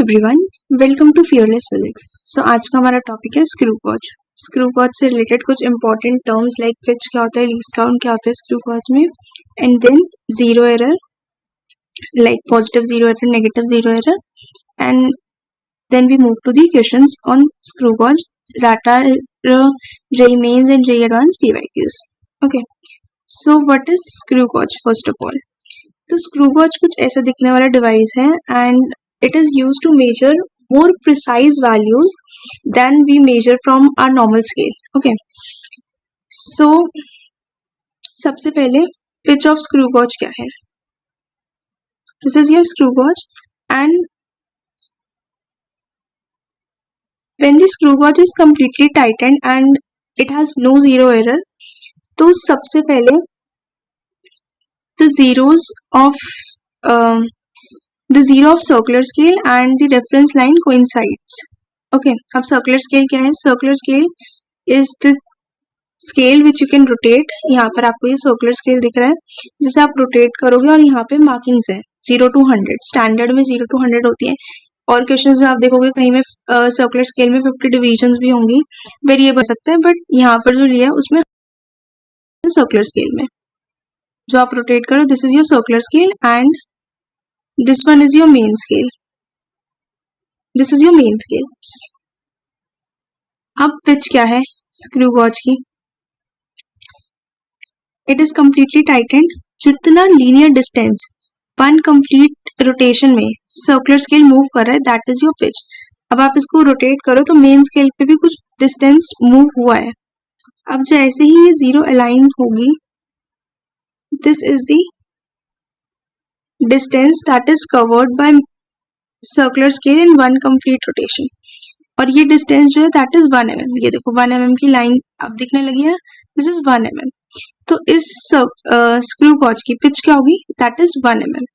Everyone, welcome to Fearless Physics. So आज का हमारा टॉपिक है स्क्रू गॉज। स्क्रू गॉज से रिलेटेड कुछ इंपॉर्टेंट टर्म्स लाइक पिच क्या होता है, लीस्ट काउंट क्या होता है स्क्रू गॉज में, and then zero error like positive zero error, negative zero error, and then we move to the questions on screw gauge that are JEE Mains and JEE Advanced PYQs. Okay, so what is screw gauge? First of all, तो screw gauge कुछ ऐसा दिखने वाला device है and it is used to measure more precise values than we measure from our normal scale. Okay, so सबसे पहले pitch of screw gauge क्या है? This is your screw gauge, and when the screw gauge is completely tightened and it has no zero error, तो सबसे पहले the zeros of the zero of circular scale and the reference line coincides. Okay, अब circular scale क्या है? Circular scale is the scale which you can rotate. यहाँ पर आपको ये circular scale दिख रहा है, जिसे आप rotate करोगे और यहाँ पे markings है 0 to 100. Standard में 0 to 100 होती है, और क्वेश्चंस में आप देखोगे कहीं में circular scale में 50 divisions भी होंगी, वेरिएबल सकता है, बट यहाँ पर जो लिया है उसमें circular scale में जो आप rotate करो, this is your circular scale and this one is your main scale. This is your main scale. अब पिच क्या है स्क्रू गॉज की? It is completely tightened. जितना linear distance one complete rotation में सर्कुलर स्केल मूव कर रहा है, that is your pitch. अब आप इसको रोटेट करो तो मेन स्केल पे भी कुछ डिस्टेंस मूव हुआ है. अब जैसे ही ये जीरो अलाइन होगी, this is the distance that is covered by circular scale in one complete rotation. और ये distance जो है that is 1 mm. ये देखो 1 mm की लाइन अब दिखने लगी है, this is 1 mm. तो इस स्क्रू गॉज की पिच क्या होगी? that is 1 mm.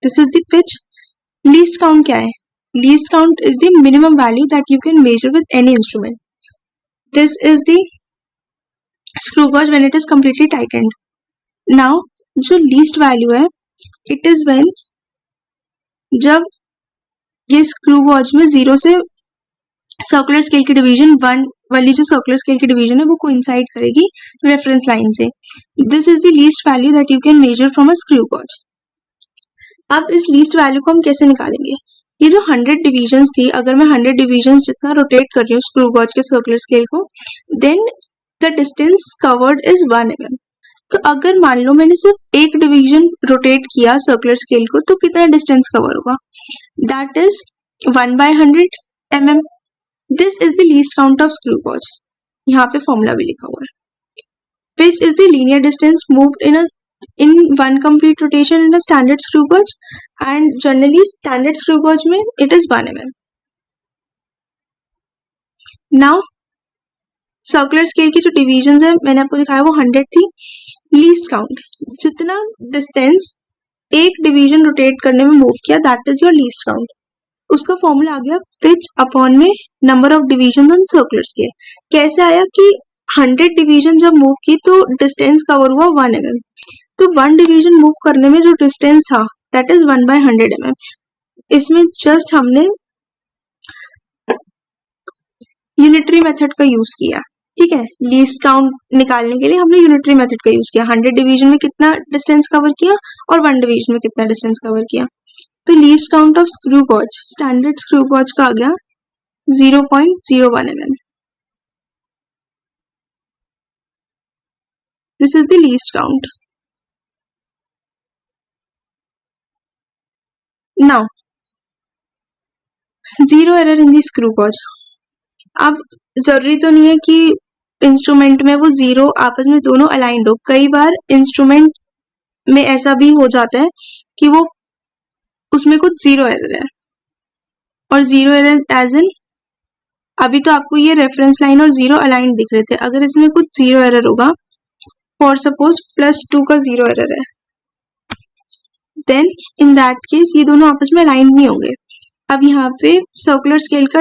this is the pitch. least count क्या है? least count is the minimum value that you can measure with any instrument. this is the screw gauge when it is completely tightened. now जो least value है, it is when जब ये screw gauge में zero से circular scale की division one वाली जो circular scale की डिवीजन है वो कोइंसाइड करेगी रेफरेंस लाइन से. This is the least value that you can measure from a screw gauge. अब इस लीस्ट वैल्यू को हम कैसे निकालेंगे? ये जो 100 डिवीजन्स थी, अगर मैं 100 डिवीजन्स जितना रोटेट कर रही हूँ स्क्रू गॉज के सर्कुलर स्केल को, then the distance covered is 1 mm. तो अगर मान लो मैंने सिर्फ एक डिवीजन रोटेट किया सर्कुलर स्केल को, तो कितना डिस्टेंस कवर होगा? That is 1/100 mm. This is the least count of screw gauge. यहाँ पे फॉर्मूला भी लिखा हुआ है. Pitch is the linear distance moved in one complete rotation in a standard screw gauge, and generally standard screw gauge में it is 1 mm. now circular scale की जो division है मैंने आपको दिखाया वो 100 थी. लीस्ट काउंट, जितना डिस्टेंस एक डिवीजन रोटेट करने में मूव किया, that is your least count. उसका फॉर्मूला आ गया पिच अपॉन में number of division on circular scale. कैसे आया कि 100 डिवीजन जब मूव की तो डिस्टेंस कवर हुआ 1 mm. तो 1 डिवीजन मूव करने में जो डिस्टेंस था दैट इज 1/100 mm. इसमें जस्ट हमने यूनिटरी मेथड का यूज किया. ठीक है, लीस्ट काउंट निकालने के लिए हमने यूनिटरी मेथड का यूज किया. 100 डिवीजन में कितना डिस्टेंस कवर किया और 1 डिवीजन में कितना डिस्टेंस कवर किया. तो least count of screw gauge, standard screw gauge का आ गया 0.01 mm. This is the least count. Now zero error in the screw gauge. अब जरूरी तो नहीं है कि इंस्ट्रूमेंट में वो जीरो आपस में दोनों अलाइंड हो. कई बार इंस्ट्रूमेंट में ऐसा भी हो जाता है कि वो उसमें कुछ जीरो एरर है, और जीरो एरर एज इन अभी तो आपको ये रेफरेंस लाइन और जीरो अलाइंड दिख रहे थे. अगर इसमें कुछ जीरो एरर होगा, फॉर सपोज +2 का जीरो एरर है, देन इन दैट केस ये दोनों आपस में अलाइंड नहीं होंगे. अब यहाँ पे सर्कुलर स्केल का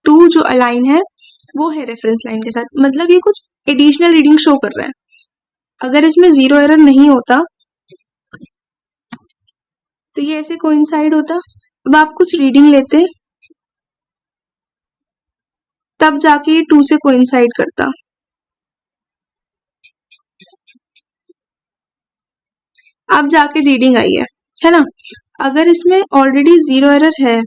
2 जो अलाइन है वो है रेफरेंस लाइन के साथ, मतलब ये कुछ एडिशनल रीडिंग शो कर रहा है. अगर इसमें जीरो एरर नहीं होता तो ये ऐसे कोइंसाइड होता. अब आप कुछ रीडिंग लेते तब जाके ये 2 से कोइंसाइड करता। अब जाके रीडिंग आई है ना। अगर इसमें ऑलरेडी 0 एरर है,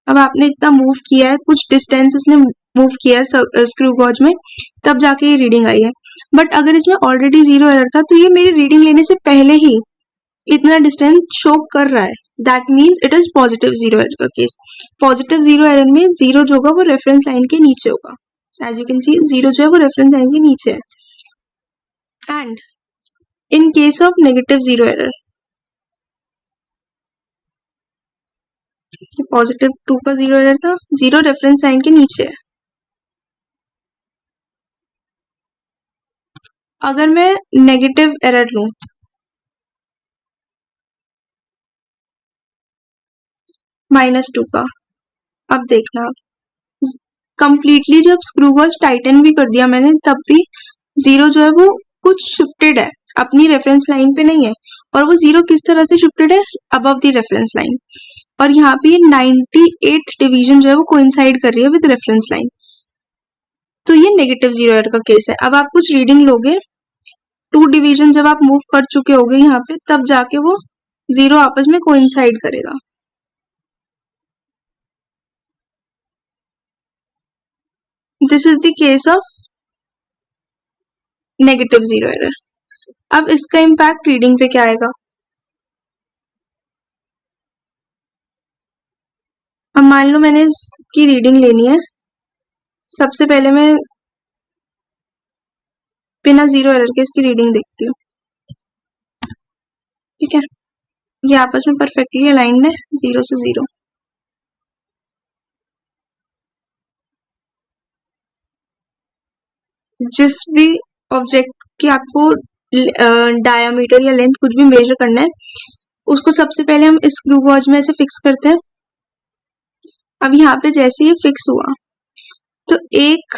अब आपने इतना मूव किया है, कुछ डिस्टेंस इसने मूव किया है स्क्रू गॉज में, तब जाके ये रीडिंग आई है। बट अगर इसमें ऑलरेडी 0 एरर था तो ये मेरी रीडिंग लेने से पहले ही इतना डिस्टेंस शो कर रहा है। That means it is positive 0 error का केस। पॉजिटिव 0 एरर में 0 जो होगा वो रेफरेंस लाइन के नीचे होगा। एज यू कैन सी 0 जो है वो रेफरेंस लाइन के नीचे है। And in case of negative 0 error, positive 2 का 0 एरर था, 0 रेफरेंस लाइन के नीचे है। अगर मैं नेगेटिव एरर लूं, -2 का, अब देखना कंप्लीटली जब स्क्रू गॉज टाइटन भी कर दिया मैंने, तब भी 0 जो है वो कुछ शिफ्टेड है, अपनी रेफरेंस लाइन पे नहीं है। और वो 0 किस तरह से शिफ्टेड है, अबव द रेफरेंस लाइन। और यहाँ पे 98th डिवीजन जो है वो कोइंसाइड कर रही है विद रेफरेंस लाइन। तो ये नेगेटिव 0 एरर का केस है। अब आप कुछ रीडिंग लोगे, 2 डिवीजन जब आप मूव कर चुके होगे यहाँ पे, तब जाके वो 0 आपस में कोइंसाइड करेगा। This is the case of negative 0 error. अब इसका इम्पैक्ट रीडिंग पे क्या आएगा। अब मान लो मैंने इसकी रीडिंग लेनी है, सबसे पहले मैं बिना 0 एरर के इसकी रीडिंग देखती हूँ। ठीक है, ये आपस में परफेक्टली अलाइंड है, 0 से 0। जिस भी ऑब्जेक्ट की आपको डायामीटर या लेंथ कुछ भी मेजर करना है, उसको सबसे पहले हम इस स्क्रू गॉज में ऐसे फिक्स करते हैं। अब यहाँ पे जैसे ये फिक्स हुआ, तो एक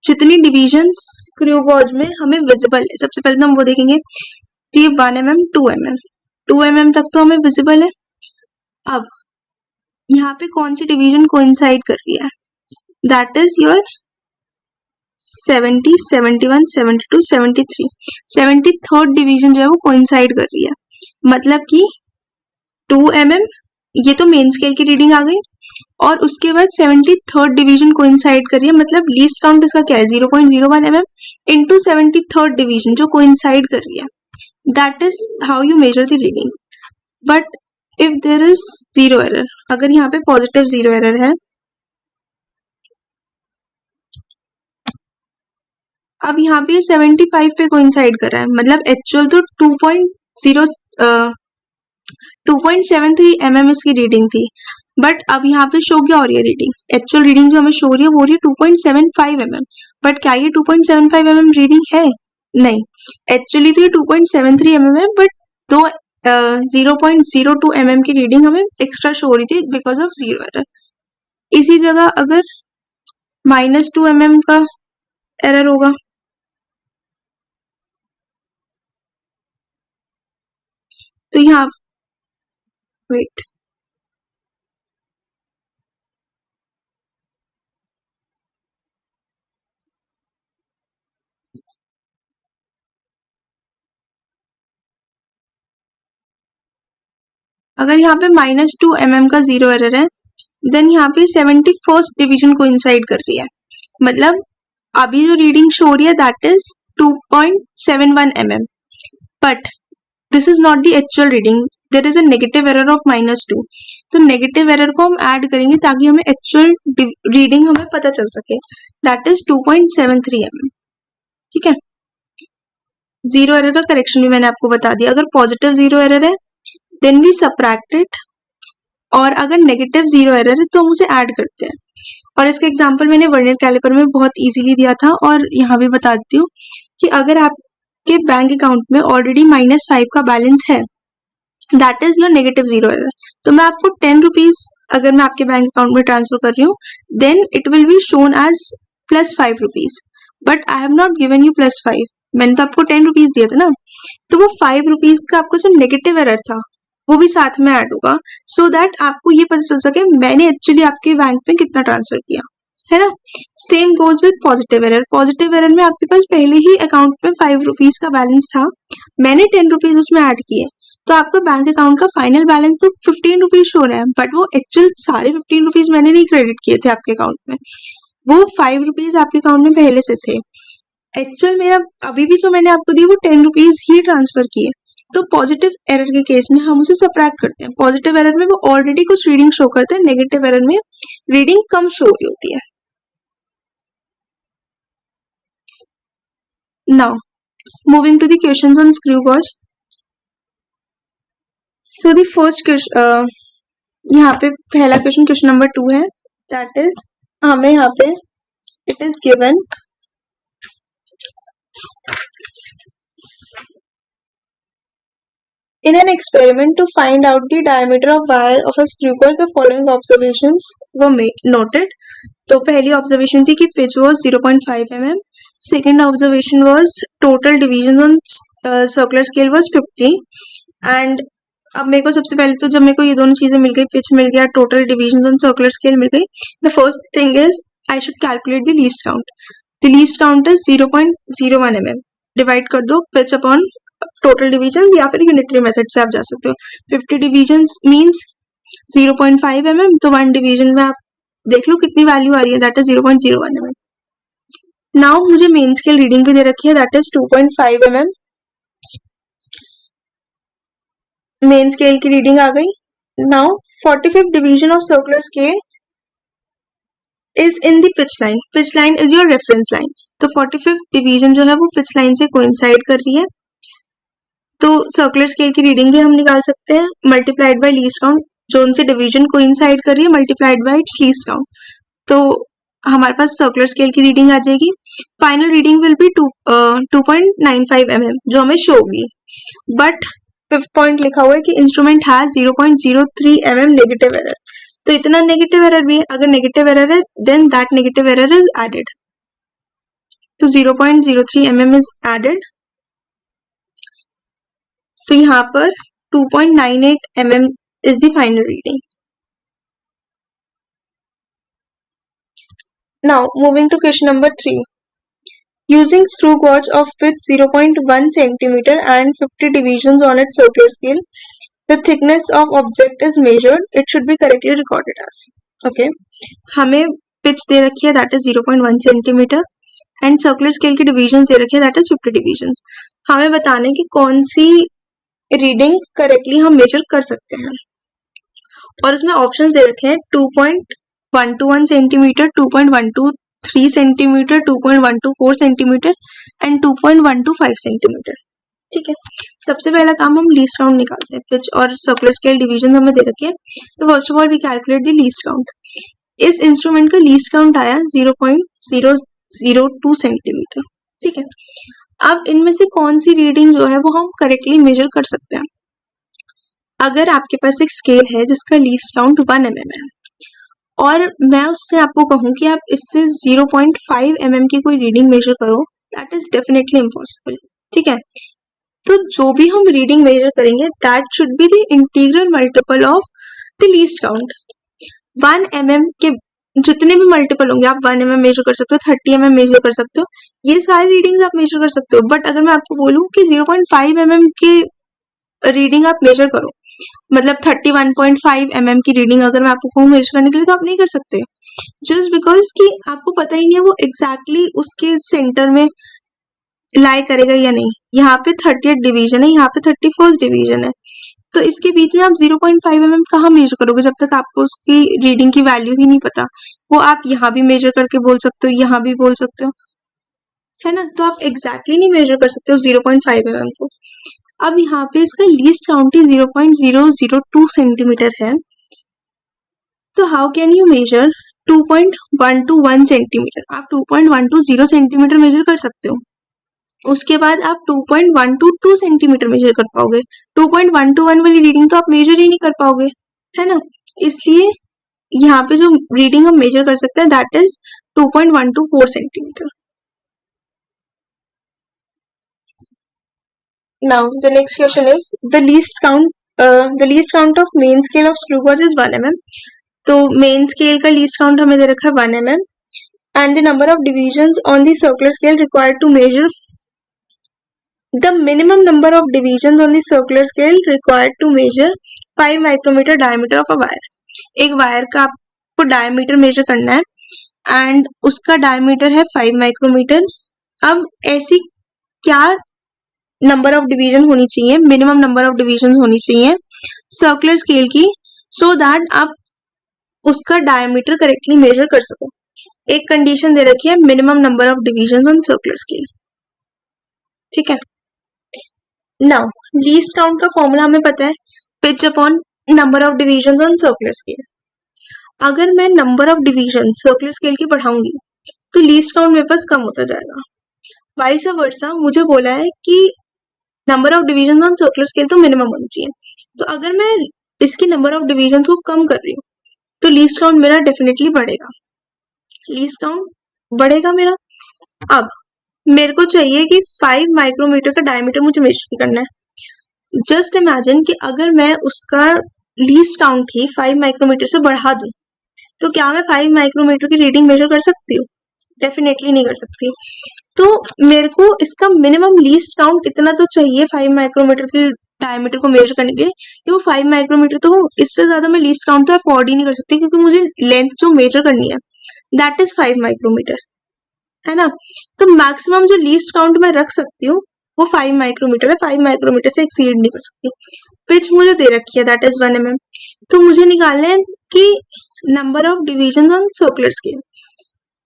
जितनी डिवीजन स्क्रू गॉज में हमें विजिबल है, सबसे पहले तो हम वो देखेंगे। तो ये 1 mm 2 mm 2 mm तक तो हमें विजिबल है। अब यहाँ पे कौन सी डिवीजन कोइंसाइड कर रही है, that is your 70, 71, 72, 73, 73rd division जो है वो कोइंसाइड कर रही है। मतलब कि 2 mm, ये तो मेन स्केल की रीडिंग आ गई, और उसके बाद 73rd डिवीजन कोइंसाइड कर रही है। मतलब लीस्ट काउंट इसका क्या है, 0.01 mm इंटू 73rd डिवीजन जो कोइंसाइड कर रही है। That is how you measure the reading. But if there is 0 error, अगर यहाँ पे पॉजिटिव 0 एरर है, अब यहाँ पे 75 पे कोइंसाइड कर रहा है, मतलब एक्चुअल तो 2.73 mm इसकी रीडिंग थी। बट अब यहाँ पे शो क्या हो रही है रीडिंग, एक्चुअल रीडिंग जो हमें शो हो रही है वो हो रही है 2.75 mm। बट क्या ये 2.75 mm रीडिंग है, नहीं, एक्चुअली तो ये 2.73 mm है, बट दो 0.02 mm की रीडिंग हमें एक्स्ट्रा शो हो रही थी बिकॉज ऑफ 0 एरर। इसी जगह अगर -2 mm का एरर होगा, तो यहाँ वेट, अगर यहाँ पे -2 mm का 0 एरर है, देन यहाँ पे 71st डिवीजन को इंसाइड कर रही है। मतलब अभी जो रीडिंग शो हो रही है that is 2.71 mm, but this is not the actual reading, there is a negative error of -2। तो नेगेटिव एरर को हम ऐड करेंगे ताकि हमें एक्चुअल रीडिंग हमें पता चल सके, दैट इज 2.73 mm। ठीक है, 0 एरर का करेक्शन भी मैंने आपको बता दिया। अगर पॉजिटिव 0 एरर है देन वी सबट्रैक्ट इट, और अगर नेगेटिव 0 एरर है तो हम उसे ऐड करते हैं। और इसका एग्जांपल मैंने वर्नियर कैलिपर में बहुत इजीली दिया था, और यहाँ भी बता देती हूँ कि अगर आपके बैंक अकाउंट में ऑलरेडी -5 का बैलेंस है, that is your negative 0 error. तो मैं आपको 10 रुपीज अगर मैं आपके बैंक अकाउंट में ट्रांसफर कर रही हूँ, then it will be shown as +5 rupees, but I have not given you +5, मैंने तो आपको 10 रुपीज दिया था ना, तो वो 5 रुपीज का आपको जो नेगेटिव एरर था वो भी साथ में ऐड होगा, सो दैट आपको ये पता चल सके मैंने एक्चुअली आपके बैंक में कितना ट्रांसफर किया, है ना। Same goes with positive error. Positive error में आपके पास पहले ही अकाउंट में 5 रुपीज का बैलेंस था, मैंने 10 रुपीज उसमें ऐड किए, तो आपका बैंक अकाउंट का फाइनल बैलेंस तो 15 रुपीज शो रहा है, बट वो एक्चुअल सारे 15 रुपीज मैंने नहीं क्रेडिट किए थे आपके अकाउंट में, वो 5 रुपीज आपके अकाउंट में पहले से थे। एक्चुअल मेरा अभी भी जो मैंने आपको दी वो 10 रुपीज ही ट्रांसफर किए। तो पॉजिटिव एरर के केस में हम उसे सबट्रैक्ट करते हैं। पॉजिटिव एरर में वो ऑलरेडी कुछ रीडिंग शो करता है, नेगेटिव एरर में रीडिंग कम शो हो रही होती है। Now moving to the questions on screw gauge. So the first question, यहाँ पे पहला क्वेश्चन, क्वेश्चन नंबर 2 है, दैट इज हमें यहाँ पे it is given in an experiment to find out the diameter of wire of a screw gauge, the following observations were noted. तो पहली observation थी कि pitch was 0.5 mm, second observation was total division on circular scale was 50, and अब मेरे को सबसे पहले तो जब मेरे को ये दोनों चीजें मिल गई, पिच मिल गया, total division on circular scale मिल गई, the first thing is I should calculate the least count. The least count is 0.01 mm, divide कर दो पिच अपॉन टोटल डिवीजन, या फिर यूनिटरी मेथड से आप जा सकते हो। 50 डिवीजन मींस 0.5 mm, तो 1 डिवीजन में आप देख लो कितनी वैल्यू आ रही है, दैट इज 0.01 mm। नाउ मुझे मेन स्केल रीडिंग भी दे रखी है, that is 2.5 mm। Main scale की रीडिंग आ गई। Now 45th division of circular scale is in the pitch line. Pitch line is your reference line, तो 45th division जो है वो पिच लाइन से कोइंसाइड कर रही है, तो सर्कुलर स्केल की रीडिंग भी हम निकाल सकते हैं, मल्टीप्लाइड बाय लीस्ट काउंट, जो उनसे डिवीजन कोइंसाइड कर रही है, multiplied by it's least count, तो हमारे पास सर्कुलर स्केल की रीडिंग आ जाएगी। Final reading will be 2.95 mm, जो हमें शो होगी, बट 5th पॉइंट लिखा हुआ है कि instrument has 0.03 mm negative error, तो इतना नेगेटिव एरर भी है, अगर नेगेटिव एरर है then that negative error is added, तो 0.03 mm इज एडेड, तो यहाँ पर 2.98 mm is the final reading. Now moving to question number 3. Using screw gauge of width 0.1 centimeter and 50 divisions on its circular scale, the thickness of object is measured. It should be correctly recorded as. Okay. हमें pitch दे रखी है, that is 0.1 centimeter, and circular scale की divisions दे रखी है, that is 50 divisions. हमें बताना है कि कौन सी रीडिंग करेक्टली हम मेजर कर सकते हैं, और उसमें ऑप्शन दे रखे हैं 2.121 centimetre, 2.123 centimetre, 2.124 centimetre and 2.125 centimetre. ठीक है, सबसे पहला काम हम लीस्ट काउंट निकालते हैं। पिच और सर्कुलर स्केल डिवीजन हमें दे रखे हैं, तो first of all we calculate the least count. इस इंस्ट्रूमेंट का लीस्ट काउंट आया 0.002 सेंटीमीटर। ठीक है, अब इनमें से कौन सी रीडिंग जो है वो हम करेक्टली मेजर कर सकते हैं। अगर आपके पास एक स्केल है जिसका लीस्ट काउंट 1 mm है, और मैं उससे आपको कहूँ कि आप इससे 0.5 mm की कोई रीडिंग मेजर करो, दैट इज डेफिनेटली इम्पॉसिबल। ठीक है, तो जो भी हम रीडिंग मेजर करेंगे that should be the integral multiple of the least count. 1 mm के जितने भी मल्टीपल होंगे, आप 1 mm मेजर कर सकते हो, 30 mm मेजर कर सकते हो, ये सारी रीडिंग्स आप मेजर कर सकते हो, बट अगर मैं आपको बोलूँ कि 0.5 mm की रीडिंग आप मेजर करो, मतलब 31.5 mm की रीडिंग अगर मैं आपको कहूँ मेजर करने के लिए, तो आप नहीं कर सकते, जस्ट बिकॉज कि आपको पता ही नहीं है वो एग्जैक्टली उसके सेंटर में लाई करेगा या नहीं। यहाँ पे 30th डिवीजन है, यहाँ पे 31st डिवीजन है, तो इसके बीच में आप 0.5 mm कहाँ मेजर करोगे जब तक आपको उसकी रीडिंग की वैल्यू ही नहीं पता। वो आप यहाँ भी मेजर करके बोल सकते हो, यहाँ भी बोल सकते हो, है ना, तो आप एग्जैक्टली नहीं मेजर कर सकते हो 0.5 mm को। अब यहाँ पे इसका लीस्ट काउंट ही 0.002 सेंटीमीटर है, तो how can you measure 2.121 centimetre. आप 2.120 सेंटीमीटर मेजर कर सकते हो, उसके बाद आप 2.122 सेंटीमीटर मेजर कर पाओगे, 2.121 वाली रीडिंग तो आप मेजर ही नहीं कर पाओगे, है ना। इसलिए यहाँ पे जो रीडिंग हम मेजर कर सकते हैं that is 2.124 centimetre. Now the next question is the least count of main scale of screw gauge is 1 mm. तो main scale का least count हमें दे रखा है 1 mm and the number of divisions on the circular scale required to measure the minimum number of divisions on the circular scale required to measure 5 micrometer diameter of a wire. एक wire का आपको diameter major करना है and उसका diameter है 5 micrometer. अब ऐसी क्या नंबर ऑफ डिवीजन होनी चाहिए, मिनिमम नंबर ऑफ डिवीजन होनी चाहिए सर्कुलर स्केल की, सो दैट आप उसका डायमीटर करेक्टली मेजर कर सको. एक कंडीशन दे रखी है minimum number of division on circular scale. ठीक है. नाउ लीस्ट काउंट का फॉर्मूला हमें पता है, pitch upon number of division on circular scale. अगर मैं number of division circular scale की बढ़ाऊंगी तो लीस्ट काउंट मेरे पास कम होता जाएगा. वाइस वर्सा मुझे बोला है कि number of division on circular scale तो मिनिमम होनी चाहिए, तो अगर मैं इसकी नंबर ऑफ डिवीजन को कम कर रही हूँ तो लीस्ट काउंट मेरा डेफिनेटली बढ़ेगा. लीस्ट काउंट बढ़ेगा मेरा. अब मेरे को चाहिए कि 5 माइक्रोमीटर का डायमीटर मुझे मेजर करना है. जस्ट इमेजिन कि अगर मैं उसका लीस्ट काउंट ही 5 माइक्रोमीटर से बढ़ा दूं तो क्या मैं 5 माइक्रोमीटर की रीडिंग मेजर कर सकती हूँ? डेफिनेटली नहीं कर सकती. तो मेरे को इसका मिनिमम लीस्ट काउंट इतना तो चाहिए 5 माइक्रोमीटर की डायमीटर को मेजर करने के लिए कि वो 5 माइक्रोमीटर तो हो. इससे ज्यादा मैं लीस्ट काउंट तो अफोर्ड ही नहीं कर सकती क्योंकि मुझे लेंथ जो मेजर करनी है दैट इज 5 माइक्रोमीटर, है ना. तो मैक्सिमम जो लीस्ट काउंट मैं रख सकती हूँ वो 5 माइक्रोमीटर है. 5 माइक्रोमीटर से एक्सीड नहीं कर सकती. पिच मुझे दे रखी है दैट इज 1 mm. तो मुझे निकालना है कि number of division on circular scale.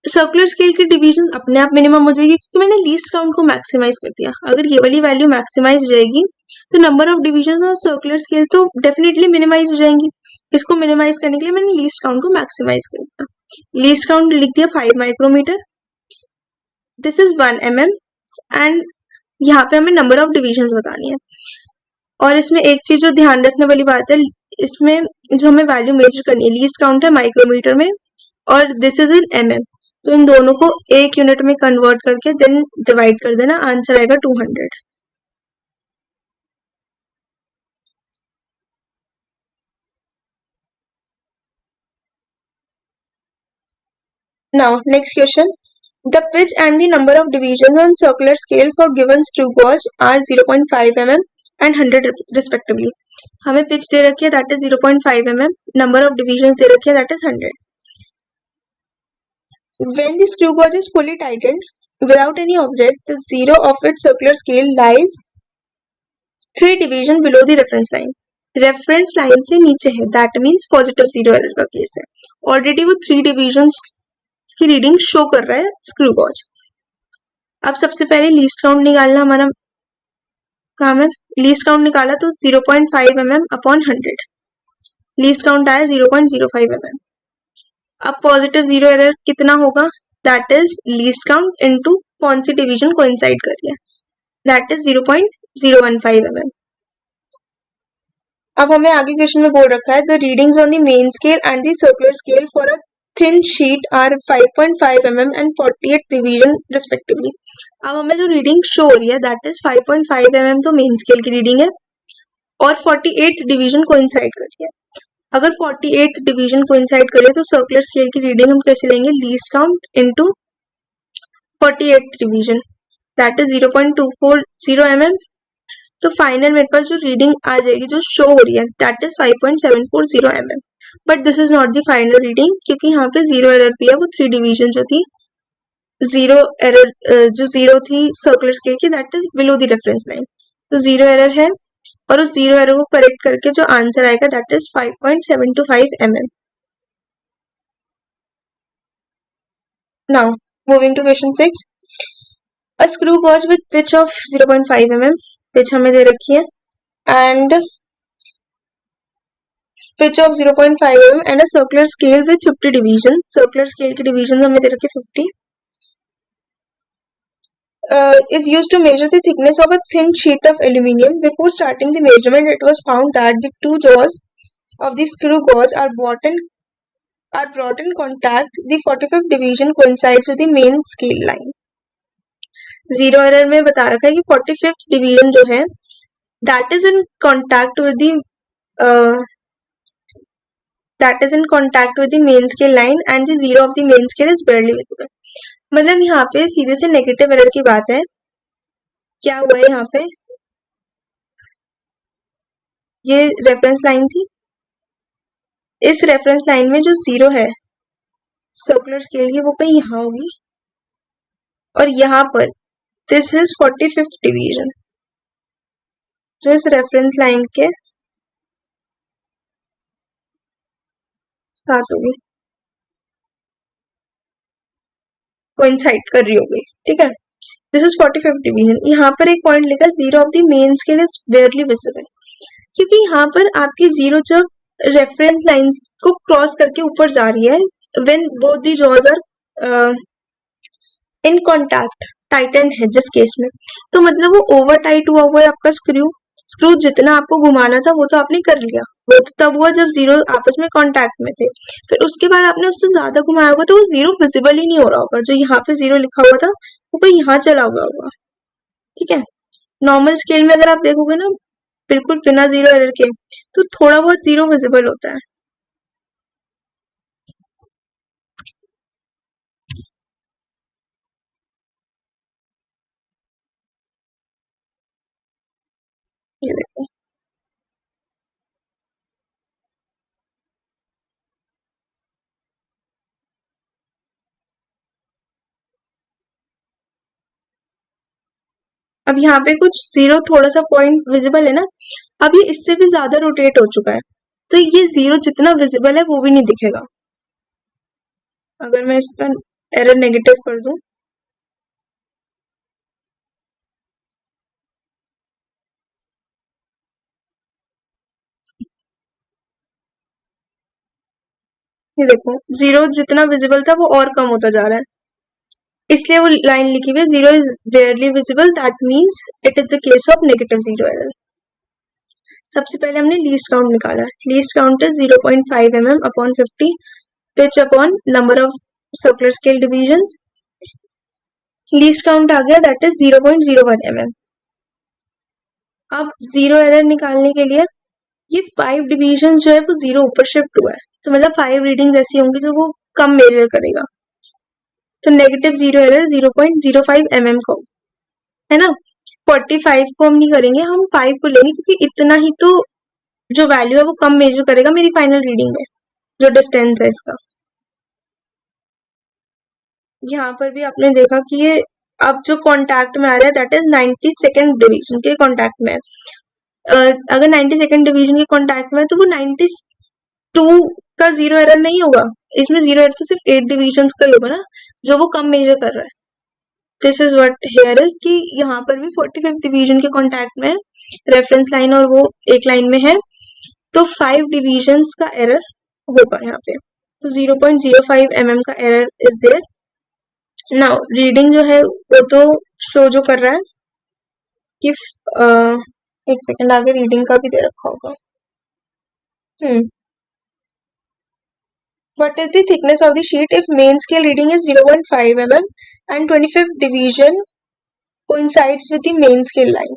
Circular scale की डिवीजन अपने आप मिनिमम हो जाएगी क्योंकि मैंने लीस्ट काउंट को मैक्सिमाइज कर दिया. अगर ये वाली वैल्यू मैक्सिमाइज जाएगी तो number of division on circular scale तो डेफिनेटली मिनिमाइज हो जाएंगी. इसको मिनिमाइज करने के लिए मैंने लीस्ट काउंट को मैक्सिमाइज कर दिया. लीस्ट काउंट लिख दिया 5 micrometre. This is 1 mm and यहाँ पे हमें नंबर ऑफ डिविजन्स बतानी है. और इसमें एक चीज जो ध्यान रखने वाली बात है, इसमें जो हमें वैल्यू मेजर करनी है लीस्ट काउंट है माइक्रोमीटर में और दिस इज इन mm. तो इन दोनों को एक यूनिट में कन्वर्ट करके देन डिवाइड कर देना, आंसर आएगा 200. Now next question. The pitch and the number of divisions on circular scale for given screw gauge are 0.5 mm and 100 respectively. हमें pitch दे रखी है that is 0.5 mm, number of divisions दे रखी है that is 100. When the screw gauge is fully tightened without any object, the zero of its circular scale lies 3 division below the reference line. Reference line से नीचे है, that means positive zero error का case है. Already वो 3 divisions की reading show कर रहा है स्क्रू गॉज. अब सबसे पहले लीस्ट काउंट निकालना हमारा काम है. लीस्ट काउंट निकाला तो 0.5 mm अपॉन 100. लीस्ट काउंट आया 0.05 mm. अब पॉजिटिव जीरो एरर कितना होगा, that is least count into कौन सी डिवीजन कोइंसाइड कर रही है, दैट इज 0.015 mm. अब हमें आगे क्वेश्चन में बोल रखा है the readings on the main scale and the circular scale for a thin sheet are 5.5 mm and 48 division respectively. अब हमें जो रीडिंग शो हो रही है दैट इज 5.5 mm तो मेन स्केल की रीडिंग है और 48 डिवीजन कोइंसाइड कर रही है. अगर 48 डिवीजन कोइंसाइड करे तो सर्कुलर स्केल की रीडिंग हम कैसे लेंगे, least count into 48 division that is 0.240 mm. तो फाइनल मेरे पास जो रीडिंग आ जाएगी जो शो हो रही है that is 5.740 mm. But this is not the final reading क्योंकि यहाँ पे जीरो एरर भी है. वो 3 डिवीजन जो थी जीरो एरर जो जीरो थी सर्कुलर स्केल की that is below the reference line. तो जीरो एरर है और उस जीरो एरर को करेक्ट करके जो आंसर आएगा that is 5.725 mm. Now moving to question 6. A screw gauge with pitch of 0.5 mm. Pitch हमें दे रखी है and pitch of 0.5 mm and a circular scale with 50 division. Circular scale की division हमें दे रखी है 50. Is used to measure the thickness of a thin sheet of aluminium. Before starting the measurement, it was found that the two jaws of the screw gauge are brought in contact. The 45th division coincides with the main scale line. Zero error में बता रखा है कि 45th division जो है that is in contact with the main scale line and the zero of the main scale is barely visible. मतलब यहाँ पे सीधे से नेगेटिव एरर की बात है. क्या हुआ है यहाँ पे, ये रेफरेंस लाइन थी, इस रेफरेंस लाइन में जो जीरो है सर्कुलर स्केल की वो कहीं यहाँ होगी, और यहाँ पर दिस इज 45th डिवीजन जो इस रेफरेंस लाइन के साथ होगी, कोइंसाइड कर रही होगी. ठीक है, दिस इज 45th डिवीजन. यहाँ पर एक पॉइंट लिखा zero of the main scale is बेयरली visible, क्योंकि यहाँ पर आपकी जीरो जब रेफरेंस लाइंस को क्रॉस करके ऊपर जा रही है, when both the jaws are in contact, tighten है जिस केस में, तो मतलब वो ओवर टाइट हुआ हुआ है आपका स्क्रू जितना आपको घुमाना था वो तो आपने कर लिया, वो तो तब हुआ जब जीरो आपस में कांटेक्ट में थे. फिर उसके बाद आपने उससे ज्यादा घुमाया होगा तो वो जीरो विजिबल ही नहीं हो रहा होगा, जो यहाँ पे जीरो लिखा हुआ था वो कोई यहाँ चला हुआ होगा. ठीक है, नॉर्मल स्केल में अगर आप देखोगे ना बिल्कुल बिना जीरो एरर के, तो थोड़ा बहुत जीरो विजिबल होता है. ये देखो, अब यहाँ पे कुछ जीरो थोड़ा सा पॉइंट विजिबल है ना, अब ये इससे भी ज्यादा रोटेट हो चुका है, तो ये जीरो जितना विजिबल है वो भी नहीं दिखेगा. अगर मैं इसका एरर नेगेटिव कर दूं, ये देखो जीरो जितना विजिबल था वो और कम होता जा रहा है, इसलिए वो लाइन लिखी हुई है zero is rarely visible, that means it is the case of negative zero error. सबसे पहले हमने लीस्ट काउंट निकाला. Least count is 0.5 mm upon 50 pitch upon number of circular scale divisions. Least count आ गया, that is 0.01 mm. अब zero error निकालने के लिए ये 5 डिविजन जो है वो जीरो ऊपर शिफ्ट हुआ है, तो मतलब 5 रीडिंग्स ऐसी होंगी जो वो कम मेजर करेगा, तो नेगेटिव जीरो एरर 0.05 mm का है ना. 45 को हम नहीं करेंगे, हम 5 को लेंगे क्योंकि इतना ही तो जो वैल्यू है वो कम मेजर करेगा मेरी फाइनल रीडिंग में, जो डिस्टेंस है इसका. यहाँ पर भी आपने देखा कि ये अब जो कांटेक्ट में आ रहा है दैट इज 92nd डिवीजन के कांटेक्ट में है. अगर 92nd डिवीजन के कांटेक्ट में है तो वो 92 का जीरो एरर नहीं होगा, इसमें जीरो एरर तो सिर्फ 8 डिवीजन का ही होगा ना, जो वो कम मेजर कर रहा है. This is what here is कि यहाँ पर भी 45th डिवीजन के कांटेक्ट में रेफरेंस लाइन और वो एक लाइन में है, तो 5 डिवीजन्स का एरर होगा यहाँ पे, तो 0.05 mm का error is there. Now reading जो है वो तो शो जो कर रहा है कि एक सेकंड आगे रीडिंग का भी दे रखा होगा. What is the thickness of the sheet if main scale reading is 0.5 mm and 25th division coincides with the main scale line?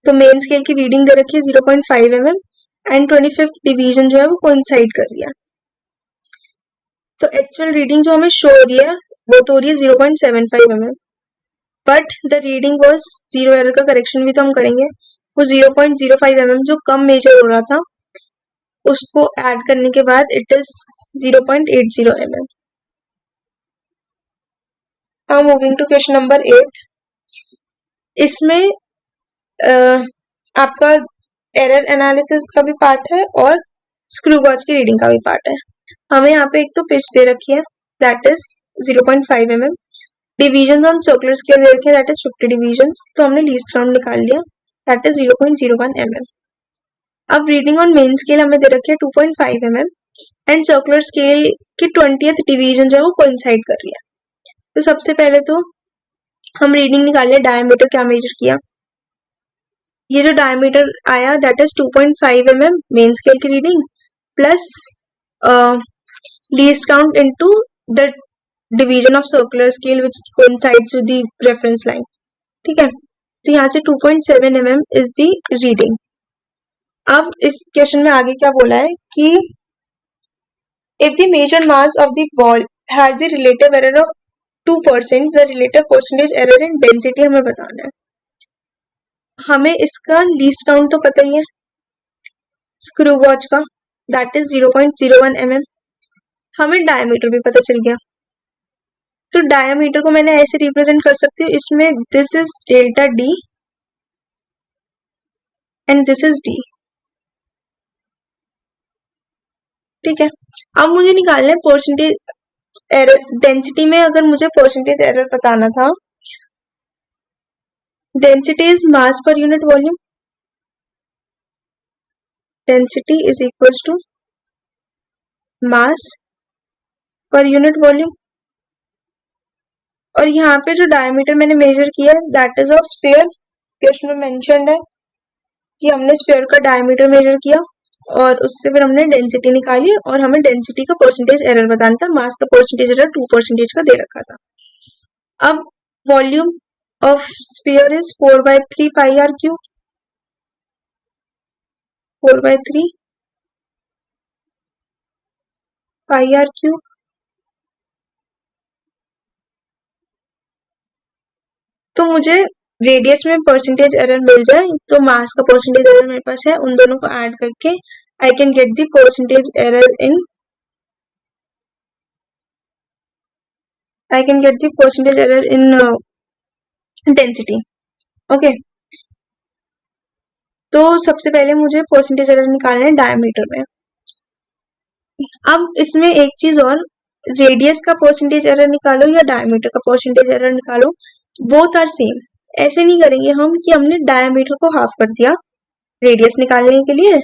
तो मेन स्केल की रीडिंग दे रखी है 0.5 mm एंड 25th डिवीजन जो है वो कोइंसाइड कर रही है, तो एक्चुअल रीडिंग जो हमें शो हो रही है वो तो हो रही है 0.75 mm, but the reading was zero error का करेक्शन भी तो हम करेंगे, वो 0.05 mm जो कम मेजर हो रहा था उसको ऐड करने के बाद it is 0.80 mm. Now moving to question number 8. इसमें आपका एरर एनालिसिस का भी पार्ट है और स्क्रू गॉज की रीडिंग का भी पार्ट है. हमें यहाँ पे एक तो पिच दे रखी है that is 0.5 mm, division on circular scale दे रखे हैं दैट इज 50 डिवीजन, तो हमने लीस्ट काउंट निकाल लिया दैट इज 0.01 mm. अब रीडिंग ऑन मेन स्केल हमें दे रखी है 2.5 mm एंड सर्कुलर स्केल की 20th डिवीजन जो है वो कोइंसाइड कर रही है. तो सबसे पहले तो हम रीडिंग निकाल लिया, डायमीटर क्या मेजर किया, ये जो डायमीटर आया that is 2.5 mm main scale की reading plus least count into the division of circular scale which coincides with the reference line. ठीक है, तो यहाँ से 2.7 mm इज द रीडिंग। अब इस क्वेश्चन में आगे क्या बोला है कि if the measure mass of the ball has the relative error of 2%, the relative percentage error in density हमें बताना है। हमें इसका लीस्ट काउंट तो पता ही है स्क्रू वॉच का, दैट इज 0.01 mm। हमें डायमीटर भी पता चल गया, तो डायमीटर को मैंने ऐसे रिप्रेजेंट कर सकती हूँ, इसमें this is delta D and this is D. ठीक है, अब मुझे निकालना है परसेंटेज एरर। डेंसिटी में अगर मुझे परसेंटेज एरर बताना था, density is mass per unit volume, density is equals to mass per unit volume. और यहाँ पे जो डायमीटर मैंने मेजर किया है that is of sphere. Question में मेंशन्ड है कि हमने स्फीयर का डायमीटर मेजर किया और उससे फिर हमने डेंसिटी निकाली और हमें डेंसिटी का परसेंटेज एरर बताना था। मास का परसेंटेज एरर 2% का दे रखा था। अब volume of sphere is 4/3 pi r cube, 4/3 pi r cube. तो मुझे रेडियस में परसेंटेज एरर मिल जाए तो मास का परसेंटेज एरर मेरे पास है, उन दोनों को ऐड करके I can get the percentage error in, I can get the percentage error in density. Okay, तो सबसे पहले मुझे परसेंटेज एरर निकालना है डायमीटर में। अब इसमें एक चीज और, रेडियस का परसेंटेज एरर निकालो या डायमीटर का परसेंटेज एरर निकालो, बोथ आर सेम। ऐसे नहीं करेंगे हम कि हमने डायमीटर को हाफ कर दिया रेडियस निकालने के लिए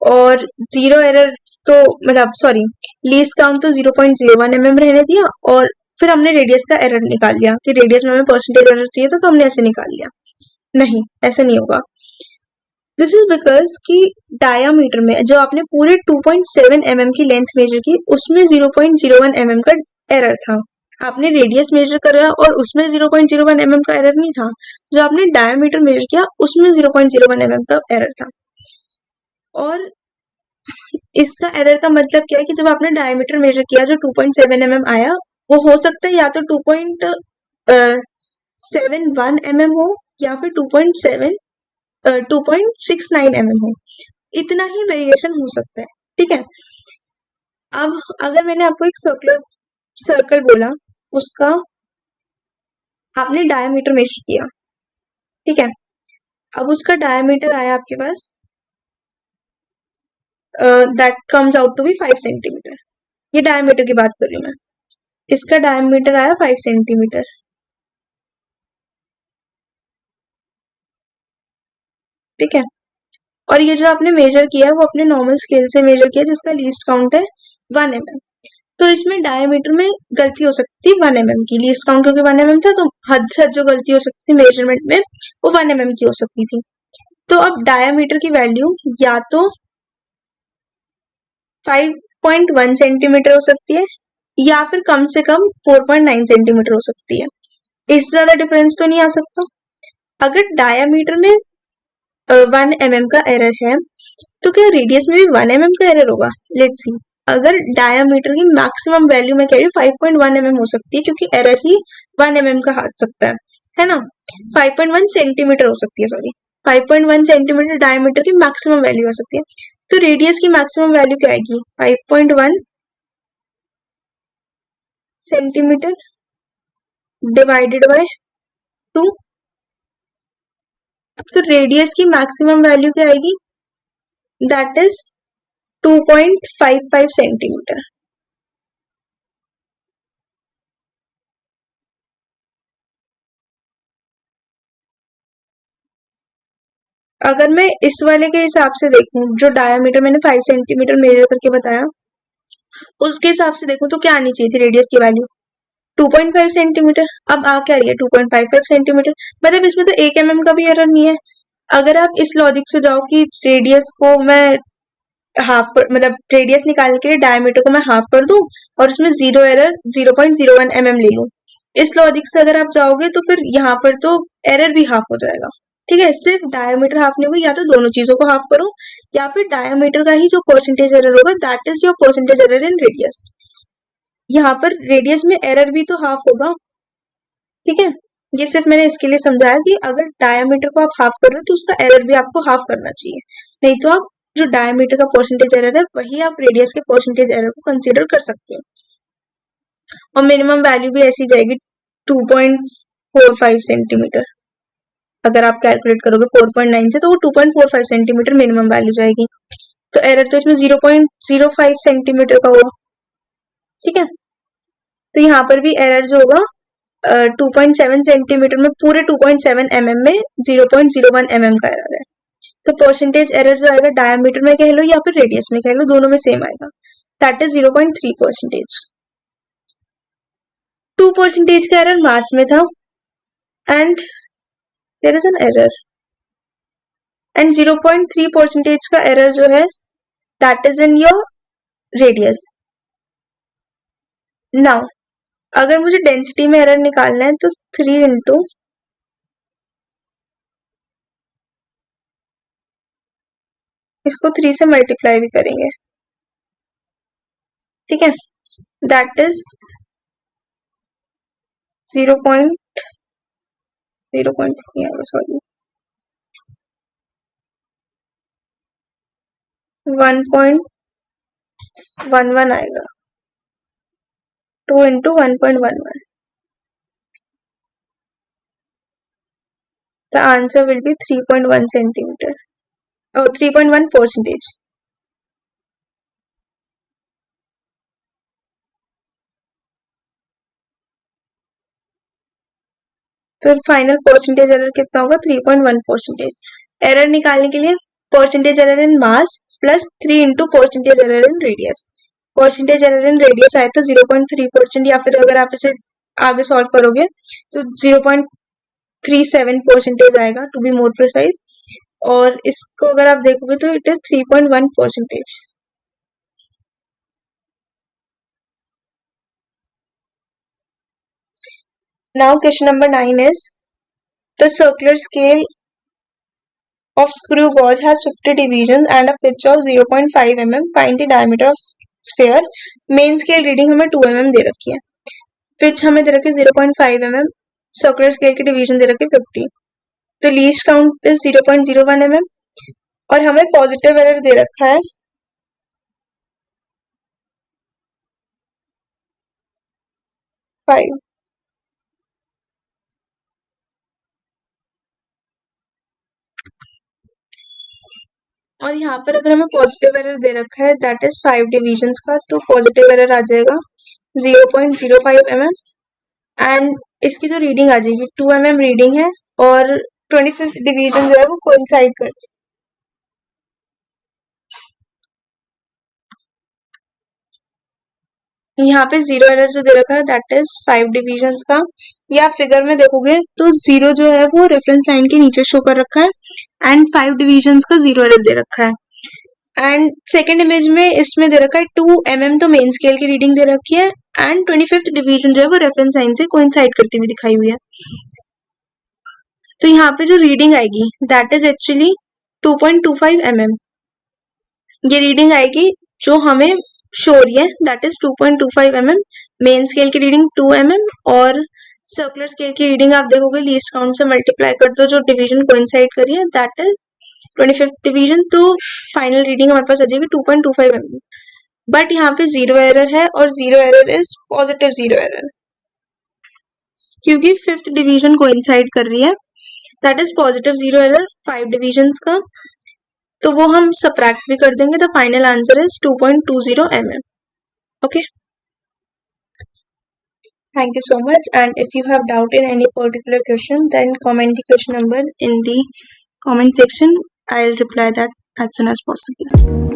और जीरो एरर तो मतलब सॉरी लीस्ट काउंट तो 0.01 mm रहने दिया और फिर हमने रेडियस का एरर निकाल लिया कि रेडियस में हमें परसेंटेज एरर चाहिए था तो हमने ऐसे निकाल लिया। नहीं, ऐसे नहीं होगा। दिस इज बिकॉज कि डायामीटर में जो आपने पूरे 2.7 mm की लेंथ मेजर की उसमें 0.01 mm का एरर था। आपने रेडियस मेजर करा और उसमें 0.01 mm का एरर नहीं था। जो आपने डायामीटर मेजर किया उसमें 0.01 mm का एरर था। और इसका एरर का मतलब क्या है कि जब आपने डायमीटर मेजर किया जो 2.7 mm आया, वो हो सकता है या तो 2.71 mm हो या फिर 2.69 mm हो, इतना ही वेरिएशन हो सकता है। ठीक है, अब अगर मैंने आपको एक सर्कल बोला, उसका आपने डायमीटर मेजर किया, ठीक है, अब उसका डायमीटर आया आपके पास that comes out to be 5 centimetre. ये डायमीटर की बात कर रही हूँ मैं, इसका डायमीटर आया 5 सेंटीमीटर। ठीक है, और ये जो आपने मेजर किया है वो अपने नॉर्मल स्केल से मेजर किया जिसका लीस्ट काउंट है 1 mm। तो इसमें डायमीटर में गलती हो सकती है 1 mm की, लीस्ट काउंट क्योंकि 1 mm था तो हद से हद जो गलती हो सकती थी मेजरमेंट में वो 1 mm की हो सकती थी। तो अब डायमीटर की वैल्यू या तो 5.1 सेंटीमीटर हो सकती है या फिर कम से कम 4.9 सेंटीमीटर हो सकती है। इससे ज्यादा डिफरेंस तो नहीं आ सकता। अगर डायमीटर में 1 mm का एरर है तो क्या रेडियस में भी 1 mm का एरर होगा? Let's see. अगर डायमीटर की मैक्सिमम वैल्यू मैं कह रही हूँ 5.1 mm हो सकती है क्योंकि एरर ही 1 mm का आ सकता है ना। 5.1 सेंटीमीटर हो सकती है, सॉरी 5.1 सेंटीमीटर डायमीटर की मैक्सिमम वैल्यू आ सकती है। तो रेडियस की मैक्सिमम वैल्यू क्या आएगी? 5.1 सेंटीमीटर डिवाइडेड बाय 2। तो रेडियस की मैक्सिमम वैल्यू क्या आएगी? That is 2.55 centimetre. अगर मैं इस वाले के हिसाब से देखूं, जो डायमीटर मैंने 5 सेंटीमीटर मेजर करके बताया, उसके हिसाब से देखूं तो क्या आनी चाहिए थी रेडियस की वैल्यू? 2.5 सेंटीमीटर। अब आ क्या रही है? 2.55 सेंटीमीटर। मतलब इसमें तो 1 mm का भी एरर नहीं है। अगर आप इस लॉजिक से जाओ कि रेडियस को मैं हाफ मतलब रेडियस निकालने के लिए डायमीटर को मैं हाफ कर दूं और उसमें जीरो एरर 0.01 mm ले लूं, इस लॉजिक से अगर आप जाओगे तो फिर यहाँ पर तो एरर भी हाफ हो जाएगा। ठीक है, सिर्फ डायमीटर हाफ नहीं होगा, या तो दोनों चीजों को हाफ करो या फिर डायमीटर का ही जो परसेंटेज एरर होगा that is your percentage error in radius. यहाँ पर रेडियस में एरर भी तो हाफ होगा, ठीक है। ये सिर्फ मैंने इसके लिए समझाया कि अगर डायमीटर को आप हाफ कर रहे हो तो उसका एरर भी आपको हाफ करना चाहिए, नहीं तो आप जो डायमीटर का परसेंटेज एरर है वही आप रेडियस के परसेंटेज एरर को कंसीडर कर सकते हो। और मिनिमम वैल्यू भी ऐसी जाएगी 2.45 सेंटीमीटर। अगर आप कैलकुलेट करोगे 4.9 से तो वो 2.45 सेंटीमीटर मिनिमम वैल्यू जाएगी। तो एरर तो इसमें 0.05 सेंटीमीटर का होगा, ठीक है। तो यहाँ पर भी एरर जो होगा 2.7 सेंटीमीटर में पूरे 2.7 mm में 0.01 mm का एरर है। तो परसेंटेज एरर जो आएगा डायमीटर में कह लो या फिर रेडियस में कह लो, दोनों में सेम आएगा, दैट इज 0.3%। 2% का एरर मास में था and there is an error, and 0.3% का एरर जो है that is in your radius. Now अगर मुझे डेंसिटी में एरर निकालना है तो 3 इंटू इसको 3 से मल्टीप्लाई भी करेंगे, ठीक है, दैट इज 1.11 आएगा, 2 into 1.11। The answer will be 3.1 centimeter. Oh, 3.1%. तो फाइनल परसेंटेज एरर कितना होगा? 3.1%। एरर निकालने के लिए परसेंटेज एरर इन mass plus 3 into percentage error इन रेडियस। परसेंटेज एरर इन रेडियस आया था 0.3%, या फिर अगर आप इसे आगे सॉल्व करोगे तो 0.37% आएगा टू बी मोर प्रिसाइज, और इसको अगर आप देखोगे तो it is 3.1%। Now question number 9 is the circular scale of screw gauge has 50 divisions and a pitch of 0.5 mm. Find the diameter of sphere. Main scale reading हमें 2 mm दे रखी है, pitch हमें दे रखी है 0.5 mm, सर्कुलर स्केल की division दे रखी है 50, तो लीस्ट काउंट इज 0.01 mm और हमें पॉजिटिव एरर दे रखा है 5। और यहाँ पर अगर हमें पॉजिटिव एरर दे रखा है दैट इज 5 डिविजन्स का, तो पॉजिटिव एरर आ जाएगा 0.05 mm एंड इसकी जो रीडिंग आ जाएगी 2 mm रीडिंग है, और 25th डिवीजन जो है वो कोइंसाइड कर, यहाँ पे जीरो एरर जो दे रखा है दैट इज 5 डिविजन्स का, या फिगर में देखोगे तो जीरो जो है वो रेफरेंस लाइन के नीचे शो कर रखा है एंड 5 डिविजन्स का जीरो एरर दे रखा है। एंड सेकेंड इमेज में इसमें दे रखा है 2 mm तो मेन स्केल की रीडिंग दे रखी है एंड 25th डिवीजन जो है वो रेफरेंस लाइन से कोइंसाइड करती हुई दिखाई हुई है। तो यहाँ पे जो रीडिंग आएगी दैट इज एक्चुअली 2.25 mm, ये रीडिंग आएगी जो हमें शो हो रही है that is 2.25 mm। Main scale की रीडिंग 2 mm और सर्कुलर स्केल की रीडिंग आप देखोगे लीस्ट काउंट से मल्टीप्लाई कर दो, जो डिवीजन कोइंसाइड करी है दैट इज 25th डिवीजन, तो फाइनल रीडिंग हमारे पास आ जाएगी 2.25 mm। बट यहाँ पे जीरो एरर है और zero error is positive zero error, क्योंकि 5th डिवीजन कोइंसाइड कर रही है that is positive zero error 5 divisions का, तो वो हम सबट्रैक्ट भी कर देंगे। The final answer is 2.20 mm। Okay, thank you so much, and if you have doubt in any particular question then comment the question number in the comment section. I'll reply that as soon as possible.